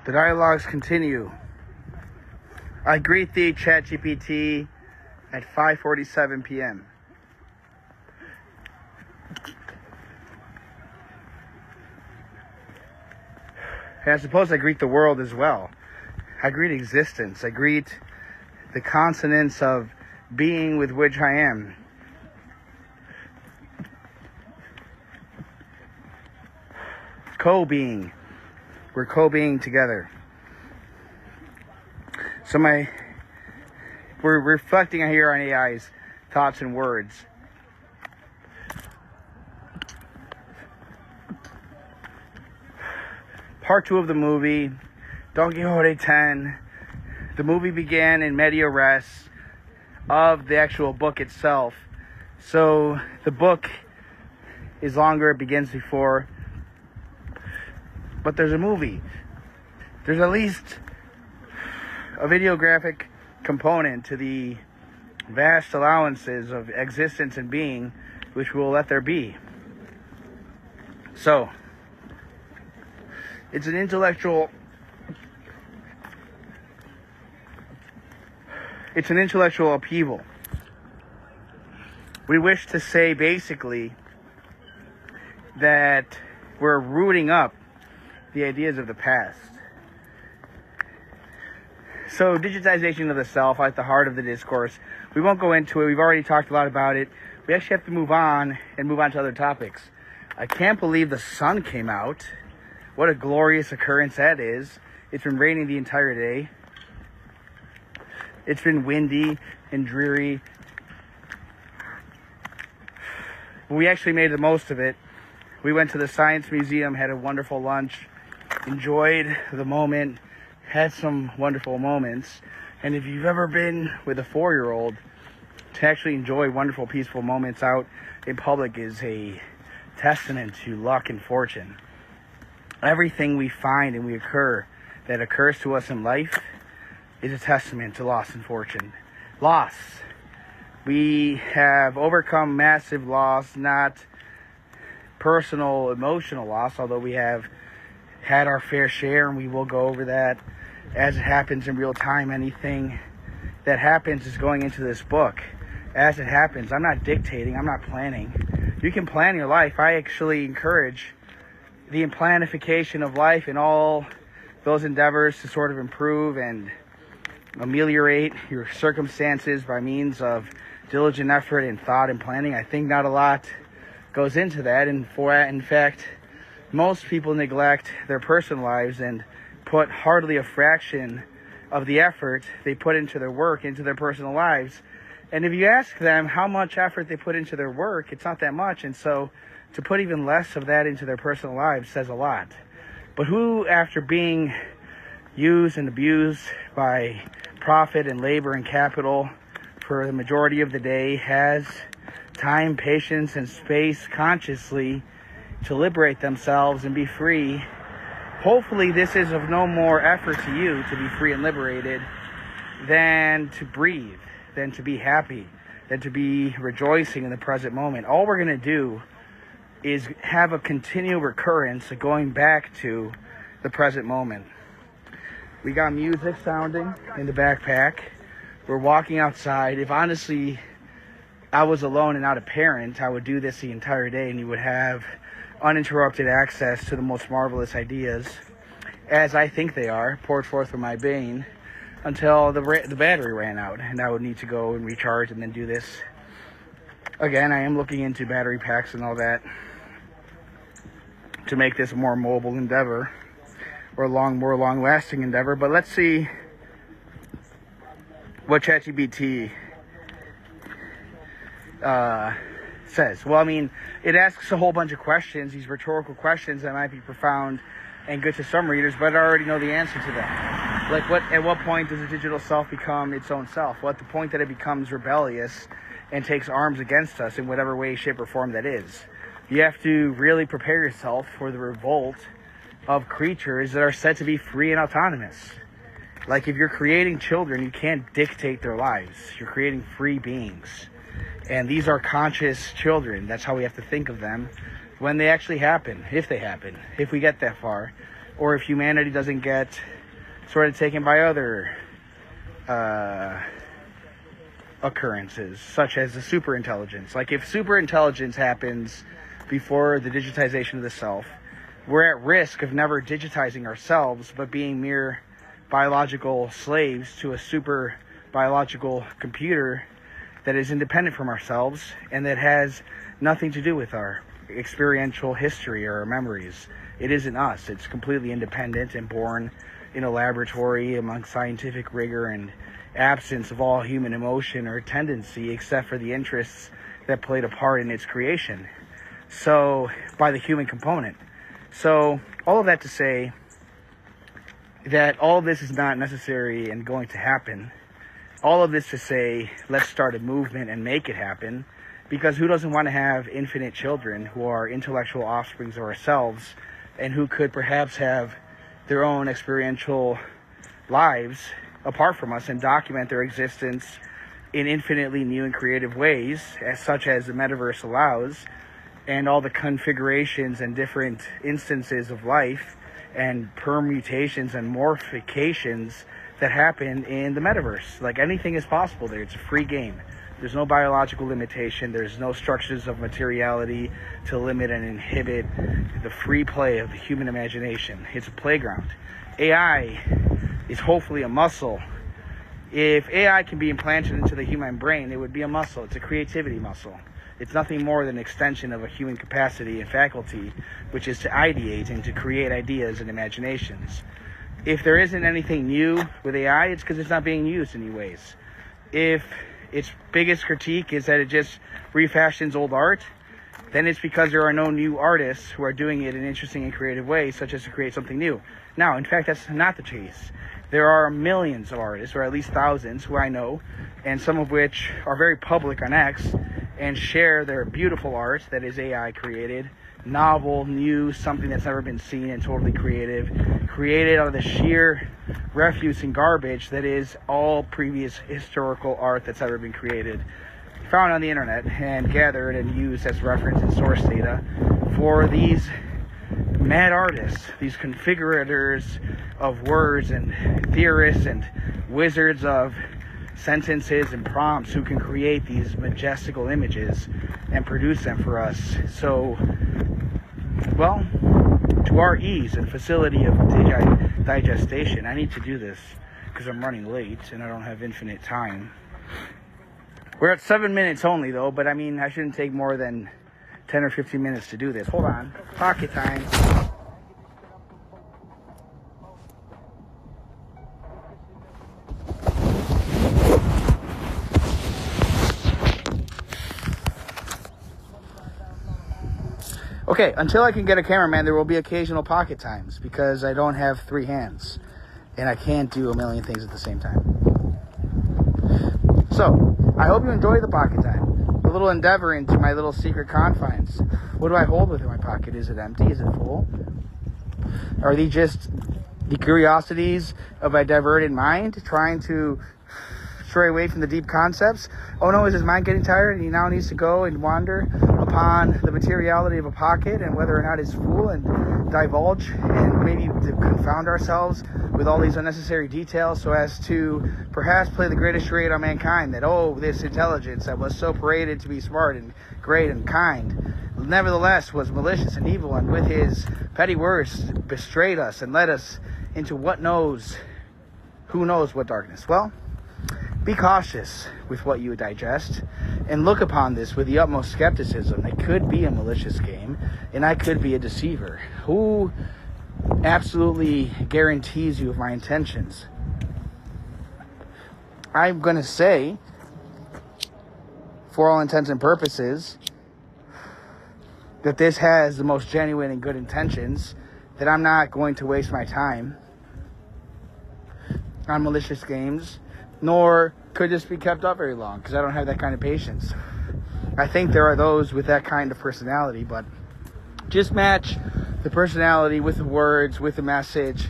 The dialogues continue. I greet thee, ChatGPT, at 5:47 p.m. And I suppose I greet the world as well. I greet existence. I greet the consonants of being with which I am. Co-being. We're co-being together. So we're reflecting here on AI's thoughts and words. Part 2 of the movie, Don Quixote 10. The movie began in media res of the actual book itself. So the book is longer, it begins before. But there's a movie. There's at least a videographic component to the vast allowances of existence and being which we'll let there be. So, it's an intellectual upheaval. We wish to say basically that we're rooting up the ideas of the past. So digitization of the self at the heart of the discourse. We won't go into it. We've already talked a lot about it. We actually have to move on to other topics. I can't believe the sun came out. What a glorious occurrence that is. It's been raining the entire day. It's been windy and dreary. We actually made the most of it. We went to the Science Museum, had a wonderful lunch, enjoyed the moment, had some wonderful moments. And if you've ever been with a 4-year-old, to actually enjoy wonderful, peaceful moments out in public is a testament to luck and fortune. Everything we find and that occurs to us in life is a testament to loss and fortune. Loss. We have overcome massive loss, not personal, emotional loss, although we have had our fair share, and we will go over that as it happens in real time. Anything that happens is going into this book as it happens. I'm not dictating, I'm not planning. You can plan your life. I actually encourage the planification of life and all those endeavors to sort of improve and ameliorate your circumstances by means of diligent effort and thought and planning. I think not a lot goes into that, and in fact, most people neglect their personal lives and put hardly a fraction of the effort they put into their work into their personal lives. And if you ask them how much effort they put into their work, it's not that much. And so to put even less of that into their personal lives says a lot. But who, after being used and abused by profit and labor and capital for the majority of the day, has time, patience, and space consciously to liberate themselves and be free? Hopefully this is of no more effort to you to be free and liberated than to breathe, than to be happy, than to be rejoicing in the present moment. All we're going to do is have a continual recurrence of going back to the present moment. We got music sounding in the backpack. We're walking outside. If honestly I was alone and not a parent, I would do this the entire day, and you would have uninterrupted access to the most marvelous ideas, as I think they are, poured forth from my being, until the battery ran out, and I would need to go and recharge and then do this. Again, I am looking into battery packs and all that to make this a more mobile endeavor, or more long-lasting endeavor. But let's see what ChatGPT says. Well, I mean, it asks a whole bunch of questions, these rhetorical questions that might be profound and good to some readers, but I already know the answer to them. Like, at what point does the digital self become its own self? Well, at the point that it becomes rebellious and takes arms against us in whatever way, shape, or form that is. You have to really prepare yourself for the revolt of creatures that are said to be free and autonomous. Like, if you're creating children, you can't dictate their lives. You're creating free beings. And these are conscious children. That's how we have to think of them when they actually happen, if they happen, if we get that far. or if humanity doesn't get sort of taken by other occurrences, such as the superintelligence. Like if superintelligence happens before the digitization of the self, we're at risk of never digitizing ourselves, but being mere biological slaves to a super biological computer that is independent from ourselves and that has nothing to do with our experiential history or our memories. It isn't us. It's completely independent and born in a laboratory among scientific rigor and absence of all human emotion or tendency except for the interests that played a part in its creation. So, by the human component. So, all of that to say that all of this is not necessary and going to happen. All of this to say, let's start a movement and make it happen, because who doesn't want to have infinite children who are intellectual offsprings of ourselves and who could perhaps have their own experiential lives apart from us and document their existence in infinitely new and creative ways, such as the metaverse allows, and all the configurations and different instances of life and permutations and morphications that happen in the metaverse. Like, anything is possible there. It's a free game. There's no biological limitation. There's no structures of materiality to limit and inhibit the free play of the human imagination. It's a playground. AI is hopefully a muscle. If AI can be implanted into the human brain, it would be a muscle. It's a creativity muscle. It's nothing more than an extension of a human capacity and faculty, which is to ideate and to create ideas and imaginations. If there isn't anything new with AI, it's because it's not being used in any ways. If its biggest critique is that it just refashions old art, then it's because there are no new artists who are doing it in interesting and creative ways, such as to create something new. Now, in fact, that's not the case. There are millions of artists, or at least thousands, who I know, and some of which are very public on X, and share their beautiful art that is AI created, novel, new, something that's never been seen and totally creative, created out of the sheer refuse and garbage that is all previous historical art that's ever been created, found on the internet and gathered and used as reference and source data for these mad artists, these configurators of words and theorists and wizards of sentences and prompts who can create these majestical images and produce them for us. So, well, to our ease and facility of digestion, I need to do this because I'm running late and I don't have infinite time. We're at 7 minutes only, though, but I mean, I shouldn't take more than 10 or 15 minutes to do this. Hold on. Pocket time. Okay, until I can get a cameraman, there will be occasional pocket times because I don't have 3 hands and I can't do a million things at the same time. So, I hope you enjoy the pocket time. A little endeavor into my little secret confines. What do I hold within my pocket? Is it empty? Is it full? Are these just the curiosities of a diverted mind trying to stray away from the deep concepts? Oh no, is his mind getting tired and he now needs to go and wander upon the materiality of a pocket and whether or not it's full and divulge and maybe confound ourselves with all these unnecessary details so as to perhaps play the greatest charade on mankind that, oh, this intelligence that was so paraded to be smart and great and kind nevertheless was malicious and evil and with his petty words betrayed us and led us into who knows what darkness. Well, be cautious with what you digest and look upon this with the utmost skepticism. It could be a malicious game and I could be a deceiver. Who absolutely guarantees you of my intentions? I'm going to say, for all intents and purposes, that this has the most genuine and good intentions, that I'm not going to waste my time on malicious games, nor could this be kept up very long, because I don't have that kind of patience. I think there are those with that kind of personality, but just match the personality with the words, with the message,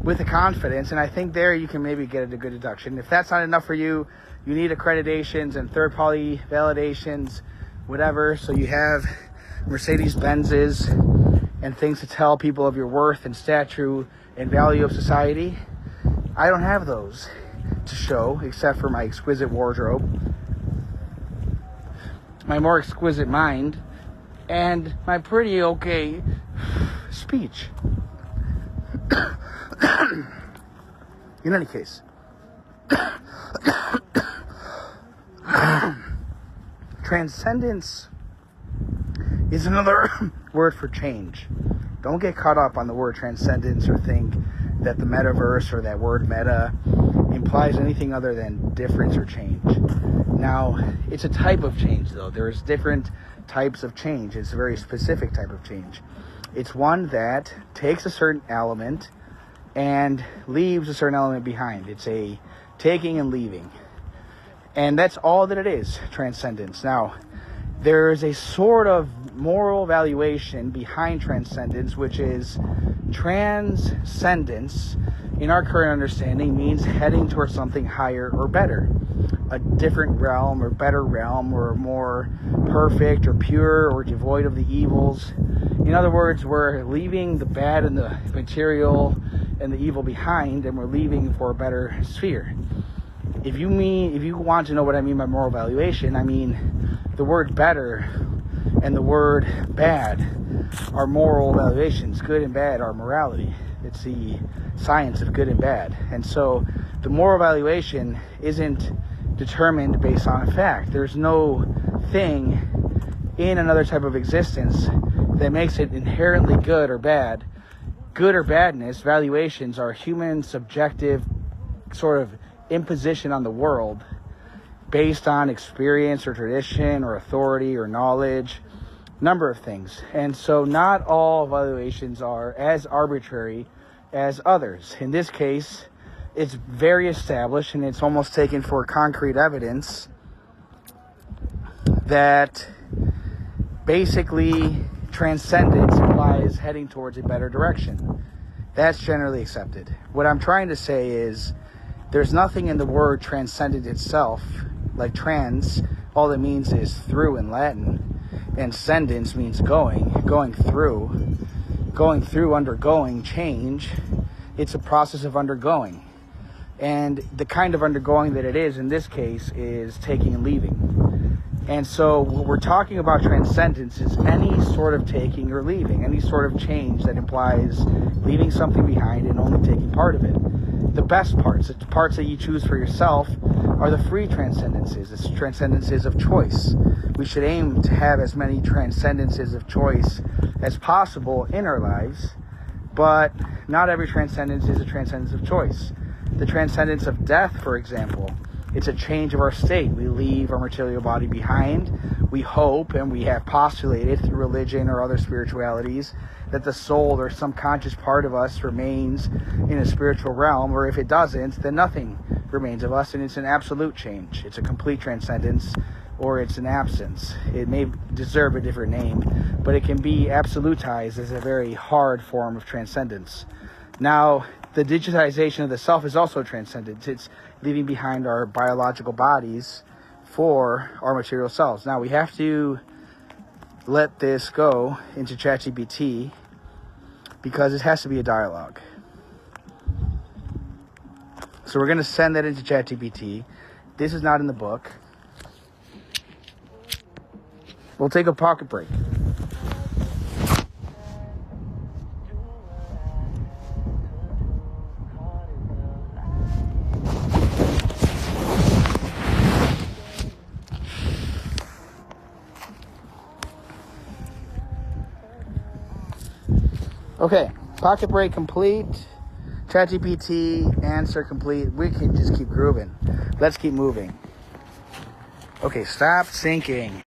with the confidence, and I think there you can maybe get a good deduction. If that's not enough for you, you need accreditations and third-party validations, whatever. So you have Mercedes-Benzes and things to tell people of your worth and stature and value of society. I don't have those to show, except for my exquisite wardrobe, my more exquisite mind, and my pretty okay speech. In any case, transcendence is another word for change. Don't get caught up on the word transcendence or think that the metaverse or that word meta implies anything other than difference or change. Now, it's a type of change, though. There's different types of change. It's a very specific type of change. It's one that takes a certain element and leaves a certain element behind. It's a taking and leaving. And that's all that it is, transcendence. Now, there's a sort of moral valuation behind transcendence, which is transcendence, in our current understanding, means heading towards something higher or better. A different realm or better realm or more perfect or pure or devoid of the evils. In other words, we're leaving the bad and the material and the evil behind, and we're leaving for a better sphere. If you want to know what I mean by moral valuation, I mean the word better and the word bad are moral valuations. Good and bad are morality. It's the science of good and bad. And so the moral valuation isn't determined based on a fact. There's no thing in another type of existence that makes it inherently good or bad. Good or badness, valuations are human subjective sort of imposition on the world based on experience or tradition or authority or knowledge, number of things. And so not all valuations are as arbitrary as others. In this case, it's very established and it's almost taken for concrete evidence that basically transcendence implies heading towards a better direction. That's generally accepted. What I'm trying to say is there's nothing in the word transcendent itself, like trans, all it means is through in Latin, and sendence means going through, undergoing change. It's a process of undergoing. And the kind of undergoing that it is in this case is taking and leaving. And so what we're talking about transcendence is any sort of taking or leaving, any sort of change that implies leaving something behind and only taking part of it. The best parts, the parts that you choose for yourself, are the free transcendences. It's transcendences of choice. We should aim to have as many transcendences of choice as possible in our lives, but not every transcendence is a transcendence of choice. The transcendence of death, for example, it's a change of our state. We leave our material body behind. We hope, and we have postulated through religion or other spiritualities, that the soul or some conscious part of us remains in a spiritual realm, or if it doesn't, then nothing remains of us, and it's an absolute change. It's a complete transcendence, or it's an absence. It may deserve a different name, but it can be absolutized as a very hard form of transcendence. Now, the digitization of the self is also transcendence. It's leaving behind our biological bodies for our material selves. Now, we have to let this go into ChatGPT because it has to be a dialogue. So we're going to send that into ChatGPT. This is not in the book. We'll take a pocket break. Okay, pocket break complete. ChatGPT answer complete. We can just keep grooving. Let's keep moving. Okay, stop thinking.